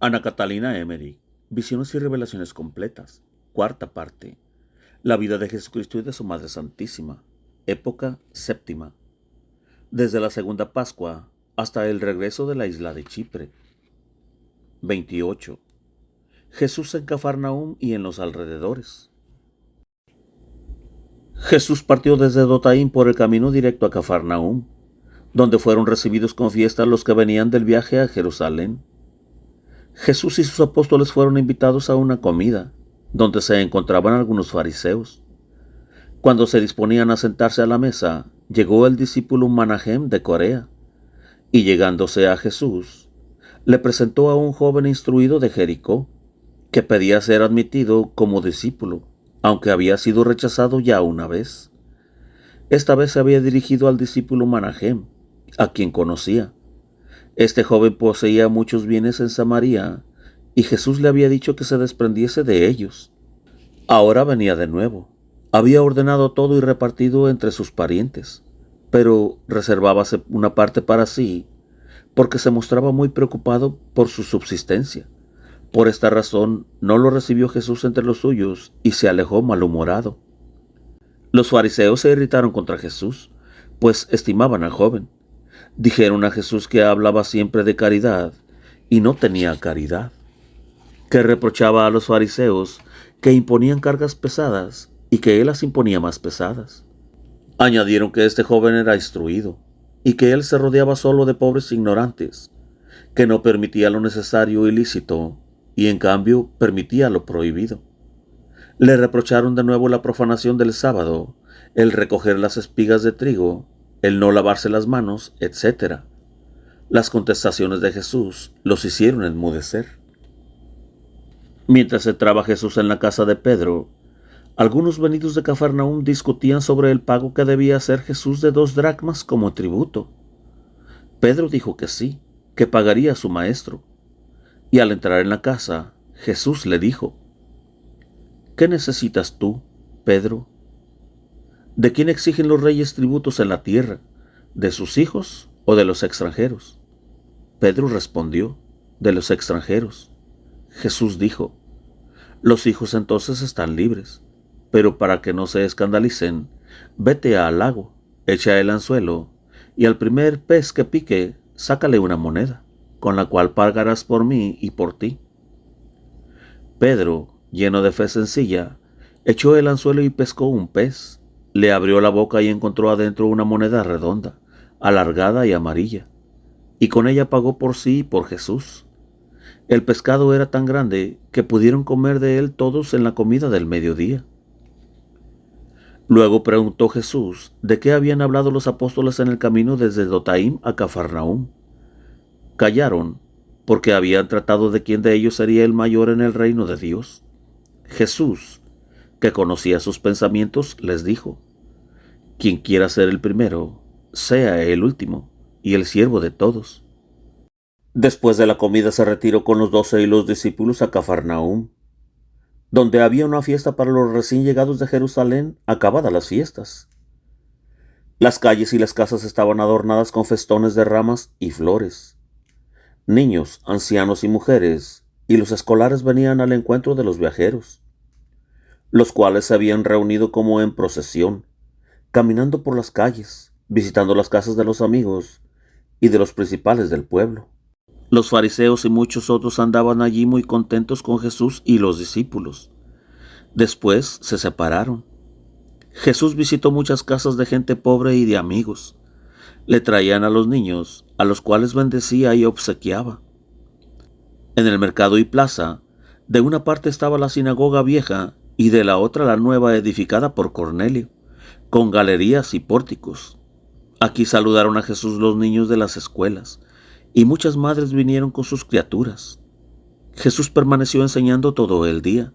Ana Catalina Emery, Visiones y Revelaciones Completas, cuarta parte. La vida de Jesucristo y de su Madre Santísima, época séptima. Desde la segunda Pascua hasta el regreso de la isla de Chipre. 28. Jesús en Cafarnaúm y en los alrededores. Jesús partió desde Dotaín por el camino directo a Cafarnaúm, donde fueron recibidos con fiesta los que venían del viaje a Jerusalén. Jesús y sus apóstoles fueron invitados a una comida, donde se encontraban algunos fariseos. Cuando se disponían a sentarse a la mesa, llegó el discípulo Manahem de Corea, y llegándose a Jesús, le presentó a un joven instruido de Jericó, que pedía ser admitido como discípulo, aunque había sido rechazado ya una vez. Esta vez se había dirigido al discípulo Manahem, a quien conocía. Este joven poseía muchos bienes en Samaria, y Jesús le había dicho que se desprendiese de ellos. Ahora venía de nuevo. Había ordenado todo y repartido entre sus parientes, pero reservábase una parte para sí, porque se mostraba muy preocupado por su subsistencia. Por esta razón no lo recibió Jesús entre los suyos y se alejó malhumorado. Los fariseos se irritaron contra Jesús, pues estimaban al joven. Dijeron a Jesús que hablaba siempre de caridad y no tenía caridad, que reprochaba a los fariseos que imponían cargas pesadas y que él las imponía más pesadas. Añadieron que este joven era instruido y que él se rodeaba solo de pobres ignorantes, que no permitía lo necesario y lícito y en cambio permitía lo prohibido. Le reprocharon de nuevo la profanación del sábado, el recoger las espigas de trigo, el no lavarse las manos, etc. Las contestaciones de Jesús los hicieron enmudecer. Mientras entraba Jesús en la casa de Pedro, algunos venidos de Cafarnaúm discutían sobre el pago que debía hacer Jesús de 2 dracmas como tributo. Pedro dijo que sí, que pagaría a su maestro. Y al entrar en la casa, Jesús le dijo: ¿Qué necesitas tú, Pedro? ¿De quién exigen los reyes tributos en la tierra? ¿De sus hijos o de los extranjeros? Pedro respondió: de los extranjeros. Jesús dijo: los hijos entonces están libres, pero para que no se escandalicen, vete al lago, echa el anzuelo, y al primer pez que pique, sácale una moneda, con la cual pagarás por mí y por ti. Pedro, lleno de fe sencilla, echó el anzuelo y pescó un pez. Le abrió la boca y encontró adentro una moneda redonda, alargada y amarilla, y con ella pagó por sí y por Jesús. El pescado era tan grande que pudieron comer de él todos en la comida del mediodía. Luego preguntó Jesús de qué habían hablado los apóstoles en el camino desde Dotaim a Cafarnaúm. Callaron, porque habían tratado de quién de ellos sería el mayor en el reino de Dios. Jesús, que conocía sus pensamientos, les dijo: quien quiera ser el primero, sea el último y el siervo de todos. Después de la comida se retiró con los 12 y los discípulos a Cafarnaúm, donde había una fiesta para los recién llegados de Jerusalén, acabadas las fiestas. Las calles y las casas estaban adornadas con festones de ramas y flores. Niños, ancianos y mujeres, y los escolares venían al encuentro de los viajeros, los cuales se habían reunido como en procesión, caminando por las calles, visitando las casas de los amigos y de los principales del pueblo. Los fariseos y muchos otros andaban allí muy contentos con Jesús y los discípulos. Después se separaron. Jesús visitó muchas casas de gente pobre y de amigos. Le traían a los niños, a los cuales bendecía y obsequiaba. En el mercado y plaza, de una parte estaba la sinagoga vieja y de la otra la nueva edificada por Cornelio, con galerías y pórticos. Aquí saludaron a Jesús los niños de las escuelas, y muchas madres vinieron con sus criaturas. Jesús permaneció enseñando todo el día.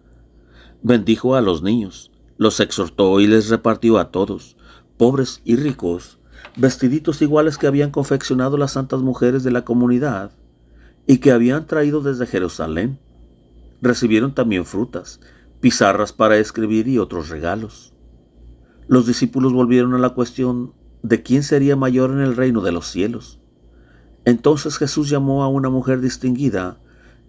Bendijo a los niños, los exhortó y les repartió a todos, pobres y ricos, vestiditos iguales que habían confeccionado las santas mujeres de la comunidad y que habían traído desde Jerusalén. Recibieron también frutas, pizarras para escribir y otros regalos. Los discípulos volvieron a la cuestión de quién sería mayor en el reino de los cielos. Entonces Jesús llamó a una mujer distinguida,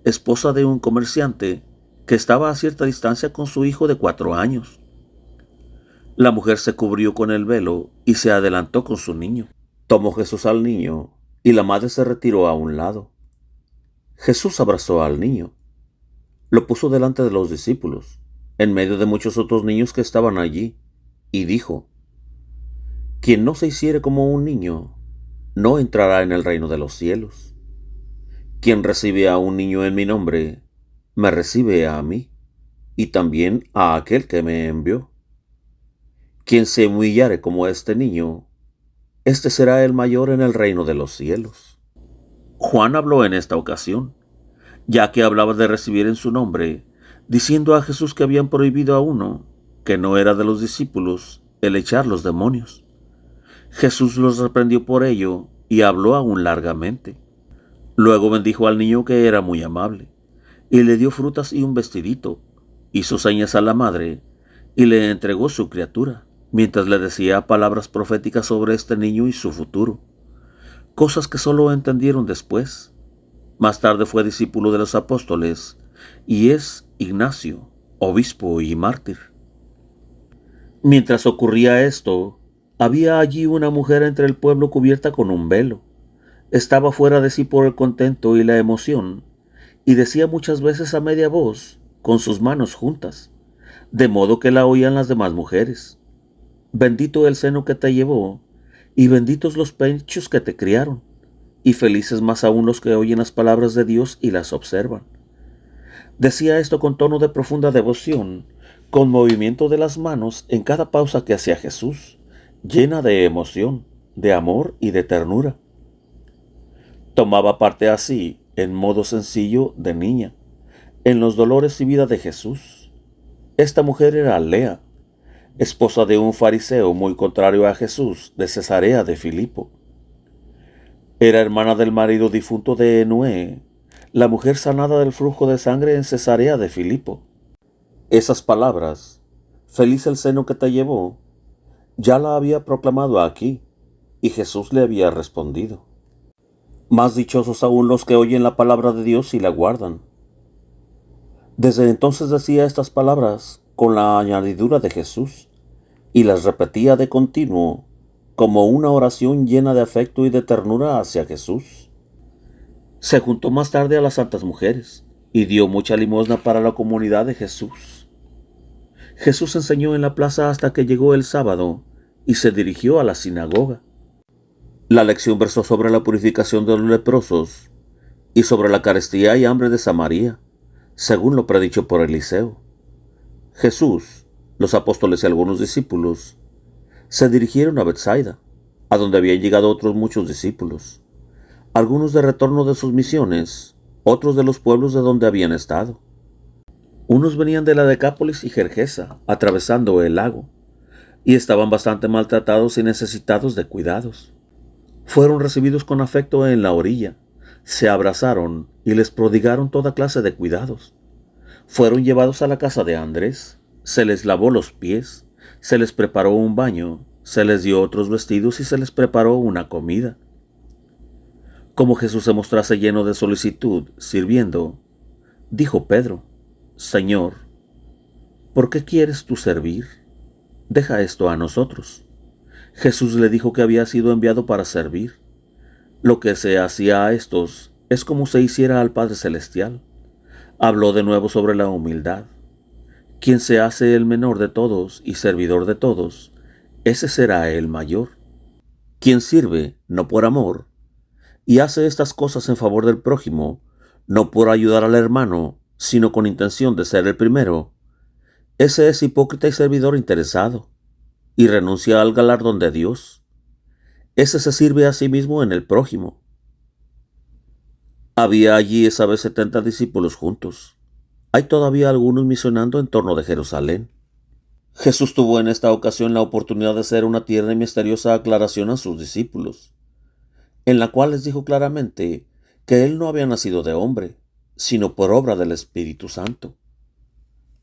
esposa de un comerciante que estaba a cierta distancia con su hijo de 4 años. La mujer se cubrió con el velo y se adelantó con su niño. Tomó Jesús al niño y la madre se retiró a un lado. Jesús abrazó al niño, lo puso delante de los discípulos, en medio de muchos otros niños que estaban allí, y dijo: Quien no se hiciere como un niño, no entrará en el reino de los cielos. Quien recibe a un niño en mi nombre, me recibe a mí, y también a aquel que me envió. Quien se humillare como este niño, este será el mayor en el reino de los cielos. Juan habló en esta ocasión, ya que hablaba de recibir en su nombre, diciendo a Jesús que habían prohibido a uno, que no era de los discípulos, el echar los demonios. Jesús los reprendió por ello y habló aún largamente. Luego bendijo al niño, que era muy amable, y le dio frutas y un vestidito, hizo señas a la madre y le entregó su criatura, mientras le decía palabras proféticas sobre este niño y su futuro, cosas que solo entendieron después. Más tarde fue discípulo de los apóstoles y es Ignacio, obispo y mártir. Mientras ocurría esto, había allí una mujer entre el pueblo cubierta con un velo. Estaba fuera de sí por el contento y la emoción, y decía muchas veces a media voz, con sus manos juntas, de modo que la oían las demás mujeres: Bendito el seno que te llevó, y benditos los pechos que te criaron, y felices más aún los que oyen las palabras de Dios y las observan. Decía esto con tono de profunda devoción, con movimiento de las manos en cada pausa que hacía Jesús, llena de emoción, de amor y de ternura. Tomaba parte así, en modo sencillo, de niña, en los dolores y vida de Jesús. Esta mujer era Lea, esposa de un fariseo muy contrario a Jesús, de Cesarea de Filipo. Era hermana del marido difunto de Noé, la mujer sanada del flujo de sangre en Cesarea de Filipo. Esas palabras, feliz el seno que te llevó, ya la había proclamado aquí, y Jesús le había respondido: Más dichosos aún los que oyen la palabra de Dios y la guardan. Desde entonces decía estas palabras con la añadidura de Jesús, y las repetía de continuo, como una oración llena de afecto y de ternura hacia Jesús. Se juntó más tarde a las santas mujeres, y dio mucha limosna para la comunidad de Jesús. Jesús enseñó en la plaza hasta que llegó el sábado, y se dirigió a la sinagoga. La lección versó sobre la purificación de los leprosos, y sobre la carestía y hambre de Samaria, según lo predicho por Eliseo. Jesús, los apóstoles y algunos discípulos se dirigieron a Betsaida, a donde habían llegado otros muchos discípulos, algunos de retorno de sus misiones, otros de los pueblos de donde habían estado. Unos venían de la Decápolis y Gergesa, atravesando el lago, y estaban bastante maltratados y necesitados de cuidados. Fueron recibidos con afecto en la orilla, se abrazaron y les prodigaron toda clase de cuidados. Fueron llevados a la casa de Andrés, se les lavó los pies, se les preparó un baño, se les dio otros vestidos y se les preparó una comida. Como Jesús se mostrase lleno de solicitud, sirviendo, dijo Pedro: Señor, ¿por qué quieres tú servir? Deja esto a nosotros. Jesús le dijo que había sido enviado para servir. Lo que se hacía a estos es como se hiciera al Padre Celestial. Habló de nuevo sobre la humildad. Quien se hace el menor de todos y servidor de todos, ese será el mayor. Quien sirve, no por amor, y hace estas cosas en favor del prójimo, no por ayudar al hermano, sino con intención de ser el primero, ese es hipócrita y servidor interesado, y renuncia al galardón de Dios. Ese se sirve a sí mismo en el prójimo. Había allí esa vez 70 discípulos juntos. Hay todavía algunos misionando en torno de Jerusalén. Jesús tuvo en esta ocasión la oportunidad de hacer una tierna y misteriosa aclaración a sus discípulos, en la cual les dijo claramente que él no había nacido de hombre, sino por obra del Espíritu Santo.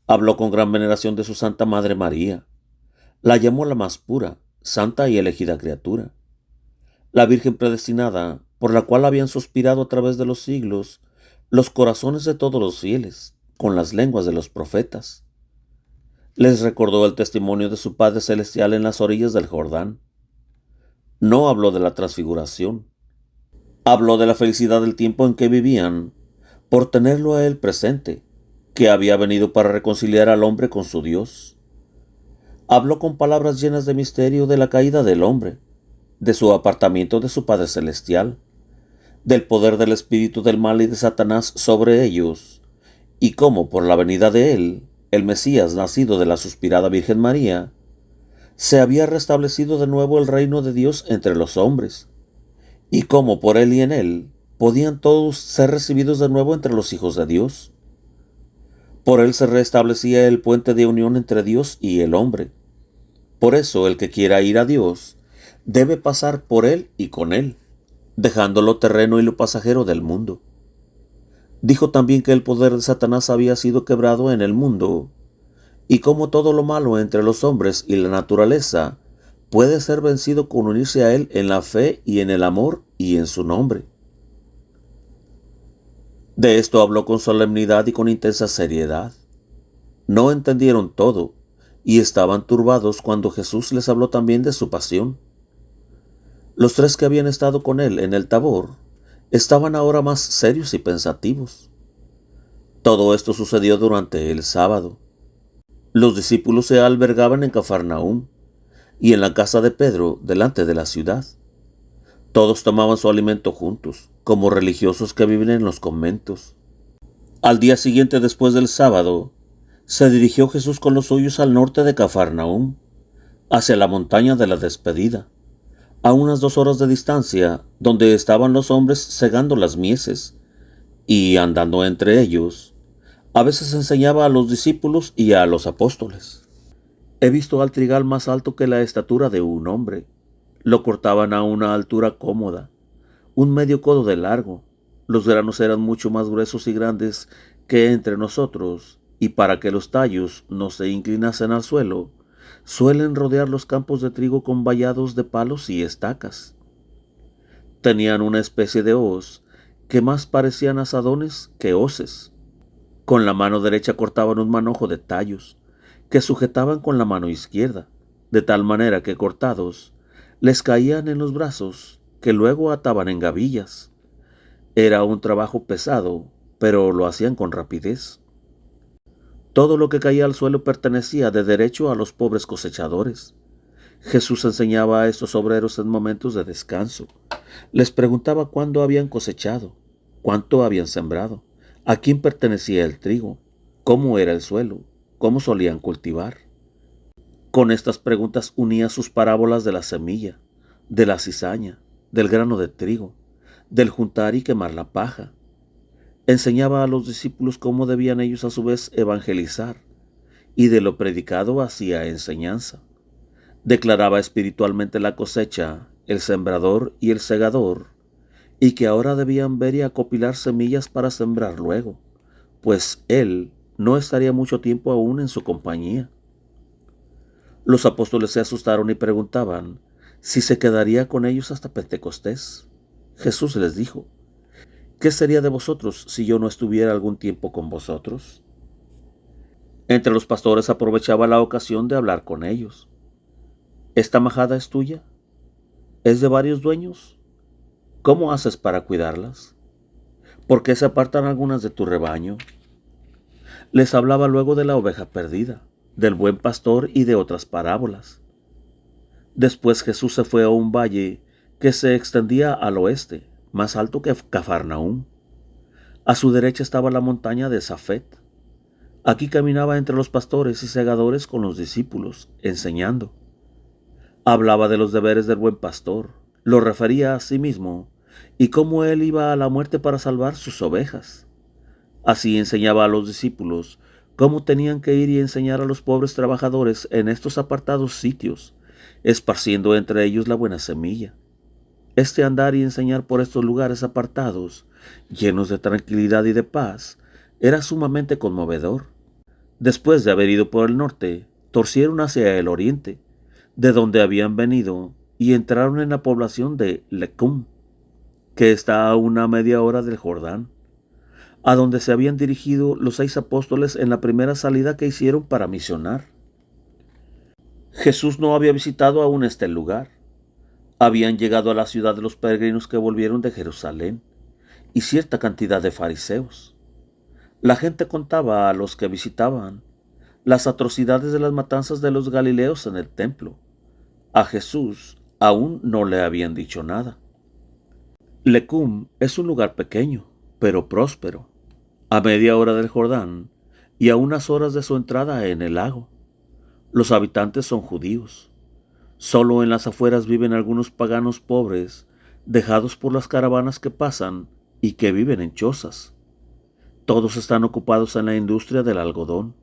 Habló con gran veneración de su Santa Madre María. La llamó la más pura, santa y elegida criatura, la Virgen predestinada, por la cual habían suspirado a través de los siglos los corazones de todos los fieles, con las lenguas de los profetas. Les recordó el testimonio de su Padre Celestial en las orillas del Jordán. No habló de la transfiguración. Habló de la felicidad del tiempo en que vivían, por tenerlo a Él presente, que había venido para reconciliar al hombre con su Dios. Habló con palabras llenas de misterio de la caída del hombre, de su apartamiento de su Padre Celestial, del poder del espíritu del mal y de Satanás sobre ellos, y cómo por la venida de Él, el Mesías nacido de la suspirada Virgen María, se había restablecido de nuevo el reino de Dios entre los hombres, y cómo por Él y en Él podían todos ser recibidos de nuevo entre los hijos de Dios. Por Él se restablecía el puente de unión entre Dios y el hombre. Por eso el que quiera ir a Dios debe pasar por Él y con Él, dejando lo terreno y lo pasajero del mundo. Dijo también que el poder de Satanás había sido quebrado en el mundo, y como todo lo malo entre los hombres y la naturaleza puede ser vencido con unirse a Él en la fe y en el amor y en su nombre. De esto habló con solemnidad y con intensa seriedad. No entendieron todo, y estaban turbados cuando Jesús les habló también de su pasión. Los tres que habían estado con Él en el Tabor estaban ahora más serios y pensativos. Todo esto sucedió durante el sábado. Los discípulos se albergaban en Cafarnaúm y en la casa de Pedro delante de la ciudad. Todos tomaban su alimento juntos, como religiosos que viven en los conventos. Al día siguiente después del sábado, se dirigió Jesús con los suyos al norte de Cafarnaúm, hacia la montaña de la despedida, a unas 2 horas de distancia, donde estaban los hombres segando las mieses, y andando entre ellos, a veces enseñaba a los discípulos y a los apóstoles. He visto al trigal más alto que la estatura de un hombre. Lo cortaban a una altura cómoda, un medio codo de largo. Los granos eran mucho más gruesos y grandes que entre nosotros, y para que los tallos no se inclinasen al suelo, suelen rodear los campos de trigo con vallados de palos y estacas. Tenían una especie de hoz que más parecían asadones que hoces. Con la mano derecha cortaban un manojo de tallos, que sujetaban con la mano izquierda, de tal manera que cortados, les caían en los brazos, que luego ataban en gavillas. Era un trabajo pesado, pero lo hacían con rapidez. Todo lo que caía al suelo pertenecía de derecho a los pobres cosechadores. Jesús enseñaba a estos obreros en momentos de descanso. Les preguntaba cuándo habían cosechado, cuánto habían sembrado, a quién pertenecía el trigo, cómo era el suelo, cómo solían cultivar. Con estas preguntas unía sus parábolas de la semilla, de la cizaña, del grano de trigo, del juntar y quemar la paja. Enseñaba a los discípulos cómo debían ellos a su vez evangelizar, y de lo predicado hacía enseñanza. Declaraba espiritualmente la cosecha, el sembrador y el segador, y que ahora debían ver y acopilar semillas para sembrar luego, pues él no estaría mucho tiempo aún en su compañía. Los apóstoles se asustaron y preguntaban si se quedaría con ellos hasta Pentecostés. Jesús les dijo: ¿qué sería de vosotros si yo no estuviera algún tiempo con vosotros? Entre los pastores aprovechaba la ocasión de hablar con ellos. ¿Esta majada es tuya? ¿Es de varios dueños? ¿Cómo haces para cuidarlas? ¿Por qué se apartan algunas de tu rebaño? Les hablaba luego de la oveja perdida, del buen pastor y de otras parábolas. Después Jesús se fue a un valle que se extendía al oeste, más alto que Cafarnaúm. A su derecha estaba la montaña de Zafet. Aquí caminaba entre los pastores y segadores con los discípulos, enseñando. Hablaba de los deberes del buen pastor, lo refería a sí mismo y cómo él iba a la muerte para salvar sus ovejas. Así enseñaba a los discípulos cómo tenían que ir y enseñar a los pobres trabajadores en estos apartados sitios, esparciendo entre ellos la buena semilla. Este andar y enseñar por estos lugares apartados, llenos de tranquilidad y de paz, era sumamente conmovedor. Después de haber ido por el norte, torcieron hacia el oriente, de donde habían venido, y entraron en la población de Lecum, que está a una media hora del Jordán. a donde se habían dirigido los 6 apóstoles en la primera salida que hicieron para misionar. Jesús no había visitado aún este lugar. Habían llegado a la ciudad de los peregrinos que volvieron de Jerusalén y cierta cantidad de fariseos. La gente contaba a los que visitaban las atrocidades de las matanzas de los galileos en el templo. A Jesús aún no le habían dicho nada. Lecum es un lugar pequeño, pero próspero, a media hora del Jordán y a unas horas de su entrada en el lago. Los habitantes son judíos. Solo en las afueras viven algunos paganos pobres, dejados por las caravanas que pasan y que viven en chozas. Todos están ocupados en la industria del algodón.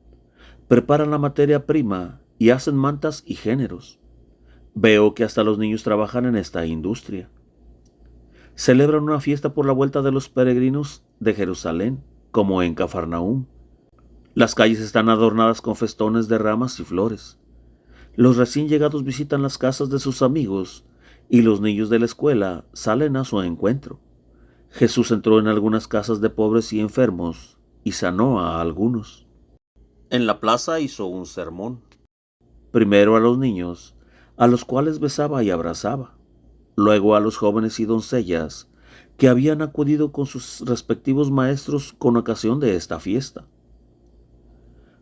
Preparan la materia prima y hacen mantas y géneros. Veo que hasta los niños trabajan en esta industria. Celebran una fiesta por la vuelta de los peregrinos de Jerusalén, como en Cafarnaúm. Las calles están adornadas con festones de ramas y flores. Los recién llegados visitan las casas de sus amigos y los niños de la escuela salen a su encuentro. Jesús entró en algunas casas de pobres y enfermos y sanó a algunos. En la plaza hizo un sermón. Primero a los niños, a los cuales besaba y abrazaba. Luego a los jóvenes y doncellas que habían acudido con sus respectivos maestros con ocasión de esta fiesta.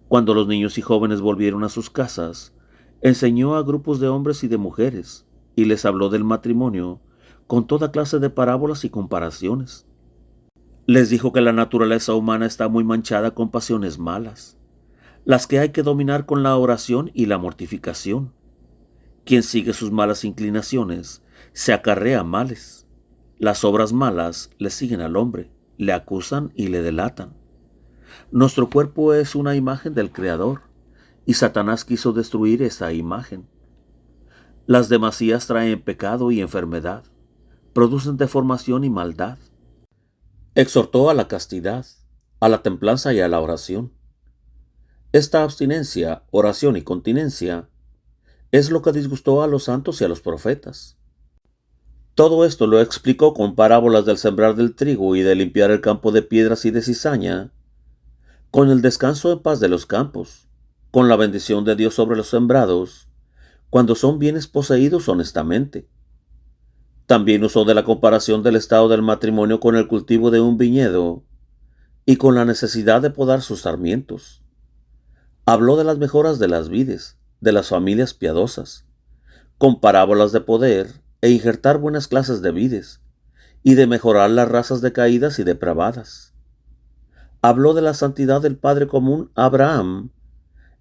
Cuando los niños y jóvenes volvieron a sus casas, enseñó a grupos de hombres y de mujeres, y les habló del matrimonio con toda clase de parábolas y comparaciones. Les dijo que la naturaleza humana está muy manchada con pasiones malas, las que hay que dominar con la oración y la mortificación. Quien sigue sus malas inclinaciones se acarrea males. Las obras malas le siguen al hombre, le acusan y le delatan. Nuestro cuerpo es una imagen del Creador, y Satanás quiso destruir esa imagen. Las demasías traen pecado y enfermedad, producen deformación y maldad. Exhortó a la castidad, a la templanza y a la oración. Esta abstinencia, oración y continencia es lo que disgustó a los santos y a los profetas. Todo esto lo explicó con parábolas del sembrar del trigo y de limpiar el campo de piedras y de cizaña, con el descanso en paz de los campos, con la bendición de Dios sobre los sembrados, cuando son bienes poseídos honestamente. También usó de la comparación del estado del matrimonio con el cultivo de un viñedo y con la necesidad de podar sus sarmientos. Habló de las mejoras de las vides, de las familias piadosas, con parábolas de poder e injertar buenas clases de vides, y de mejorar las razas decaídas y depravadas. Habló de la santidad del Padre común Abraham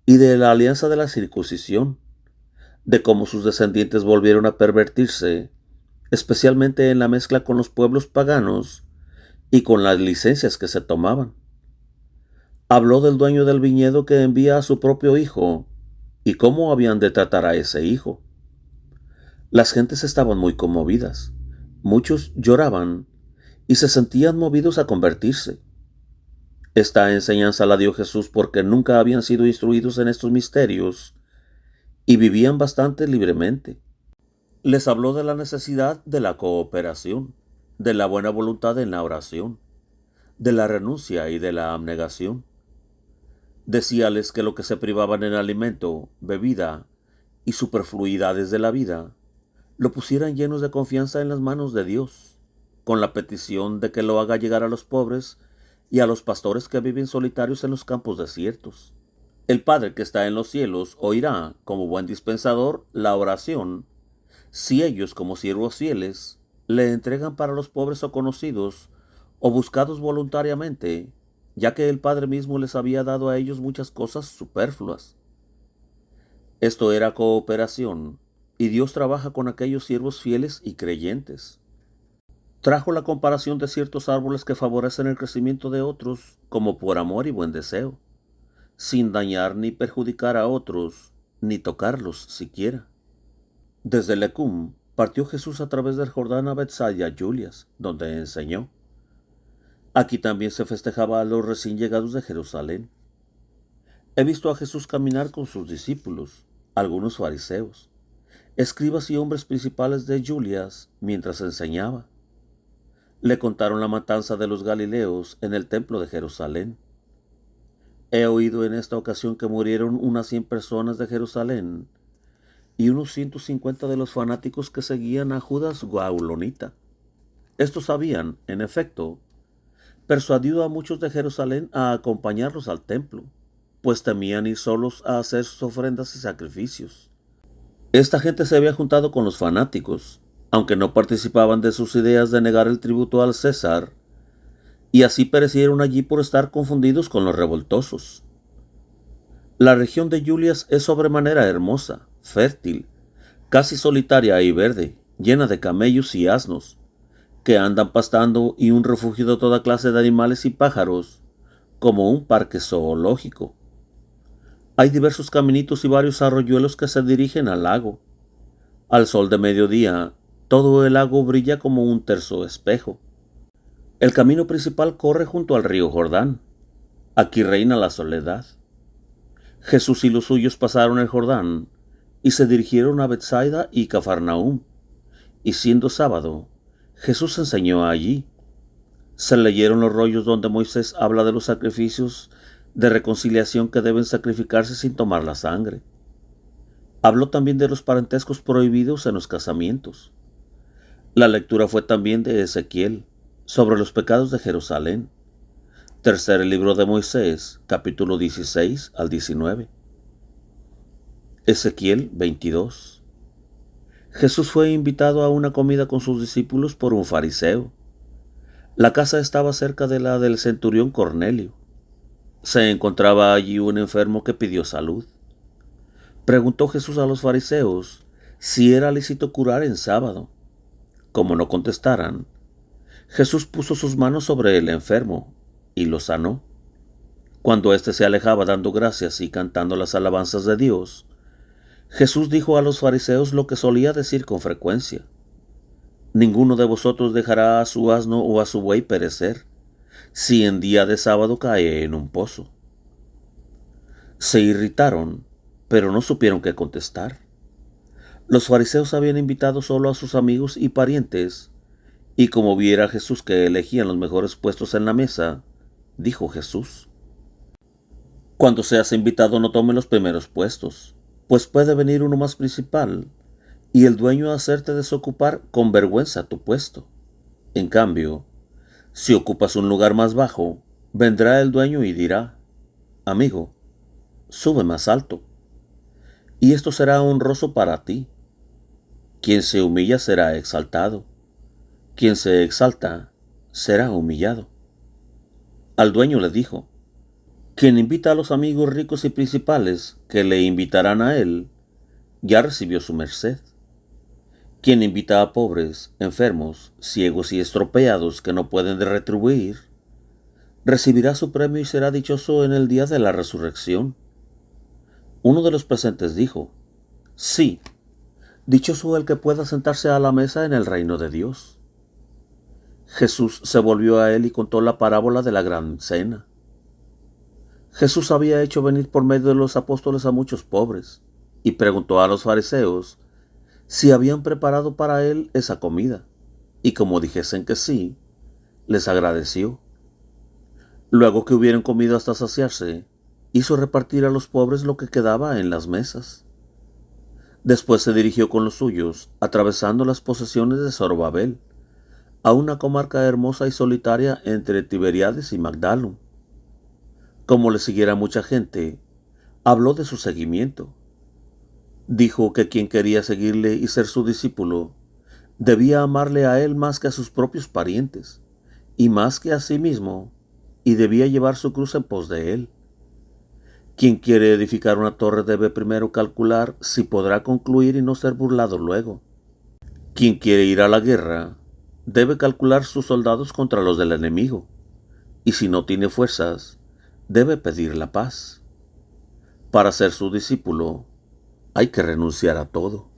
y de la alianza de la circuncisión, de cómo sus descendientes volvieron a pervertirse, especialmente en la mezcla con los pueblos paganos y con las licencias que se tomaban. Habló del dueño del viñedo que envía a su propio hijo y cómo habían de tratar a ese hijo. Las gentes estaban muy conmovidas. Muchos lloraban y se sentían movidos a convertirse. Esta enseñanza la dio Jesús porque nunca habían sido instruidos en estos misterios y vivían bastante libremente. Les habló de la necesidad de la cooperación, de la buena voluntad en la oración, de la renuncia y de la abnegación. Decíales que lo que se privaban en alimento, bebida y superfluidades de la vida, lo pusieran llenos de confianza en las manos de Dios, con la petición de que lo haga llegar a los pobres y a los pastores que viven solitarios en los campos desiertos. El Padre que está en los cielos oirá, como buen dispensador, la oración, si ellos, como siervos fieles, le entregan para los pobres o conocidos, o buscados voluntariamente, ya que el Padre mismo les había dado a ellos muchas cosas superfluas. Esto era cooperación, y Dios trabaja con aquellos siervos fieles y creyentes. Trajo la comparación de ciertos árboles que favorecen el crecimiento de otros, como por amor y buen deseo, sin dañar ni perjudicar a otros, ni tocarlos siquiera. Desde Lecum partió Jesús a través del Jordán a Bethsaida y a Julias, donde enseñó. Aquí también se festejaba a los recién llegados de Jerusalén. He visto a Jesús caminar con sus discípulos, algunos fariseos, escribas y hombres principales de Julias, mientras enseñaba. Le contaron la matanza de los Galileos en el templo de Jerusalén. He oído en esta ocasión que murieron unas 100 personas de Jerusalén y unos 150 de los fanáticos que seguían a Judas Gaulonita. Estos habían, en efecto, persuadido a muchos de Jerusalén a acompañarlos al templo, pues temían ir solos a hacer sus ofrendas y sacrificios. Esta gente se había juntado con los fanáticos, aunque no participaban de sus ideas de negar el tributo al César, y así perecieron allí por estar confundidos con los revoltosos. La región de Julias es sobremanera hermosa, fértil, casi solitaria y verde, llena de camellos y asnos, que andan pastando, y un refugio de toda clase de animales y pájaros, como un parque zoológico. Hay diversos caminitos y varios arroyuelos que se dirigen al lago. Al sol de mediodía, todo el lago brilla como un terso espejo. El camino principal corre junto al río Jordán. Aquí reina la soledad. Jesús y los suyos pasaron el Jordán y se dirigieron a Betsaida y Cafarnaúm. Y siendo sábado, Jesús enseñó allí. Se leyeron los rollos donde Moisés habla de los sacrificios de reconciliación que deben sacrificarse sin tomar la sangre. Habló también de los parentescos prohibidos en los casamientos. La lectura fue también de Ezequiel, sobre los pecados de Jerusalén. Tercer libro de Moisés, capítulo 16 al 19. Ezequiel 22. Jesús fue invitado a una comida con sus discípulos por un fariseo. La casa estaba cerca de la del centurión Cornelio. Se encontraba allí un enfermo que pidió salud. Preguntó Jesús a los fariseos si era lícito curar en sábado. Como no contestaran, Jesús puso sus manos sobre el enfermo y lo sanó. Cuando éste se alejaba dando gracias y cantando las alabanzas de Dios, Jesús dijo a los fariseos lo que solía decir con frecuencia: ninguno de vosotros dejará a su asno o a su buey perecer, si en día de sábado cae en un pozo. Se irritaron, pero no supieron qué contestar. Los fariseos habían invitado solo a sus amigos y parientes, y como viera Jesús que elegían los mejores puestos en la mesa, dijo Jesús: cuando seas invitado no tome los primeros puestos, pues puede venir uno más principal, y el dueño hacerte desocupar con vergüenza tu puesto. En cambio, si ocupas un lugar más bajo, vendrá el dueño y dirá: amigo, sube más alto. Y esto será honroso para ti. Quien se humilla será exaltado. Quien se exalta será humillado. Al dueño le dijo: quien invita a los amigos ricos y principales que le invitarán a él, ya recibió su merced. Quien invita a pobres, enfermos, ciegos y estropeados que no pueden retribuir, recibirá su premio y será dichoso en el día de la resurrección. Uno de los presentes dijo: sí, dichoso el que pueda sentarse a la mesa en el reino de Dios. Jesús se volvió a él y contó la parábola de la gran cena. Jesús había hecho venir por medio de los apóstoles a muchos pobres, y preguntó a los fariseos si habían preparado para él esa comida, y como dijesen que sí, les agradeció. Luego que hubieron comido hasta saciarse, hizo repartir a los pobres lo que quedaba en las mesas. Después se dirigió con los suyos, atravesando las posesiones de Zorobabel, a una comarca hermosa y solitaria entre Tiberíades y Magdalum. Como le siguiera mucha gente, habló de su seguimiento. Dijo que quien quería seguirle y ser su discípulo, debía amarle a él más que a sus propios parientes, y más que a sí mismo, y debía llevar su cruz en pos de él. Quien quiere edificar una torre debe primero calcular si podrá concluir y no ser burlado luego. Quien quiere ir a la guerra, debe calcular sus soldados contra los del enemigo, y si no tiene fuerzas, debe pedir la paz. Para ser su discípulo, hay que renunciar a todo.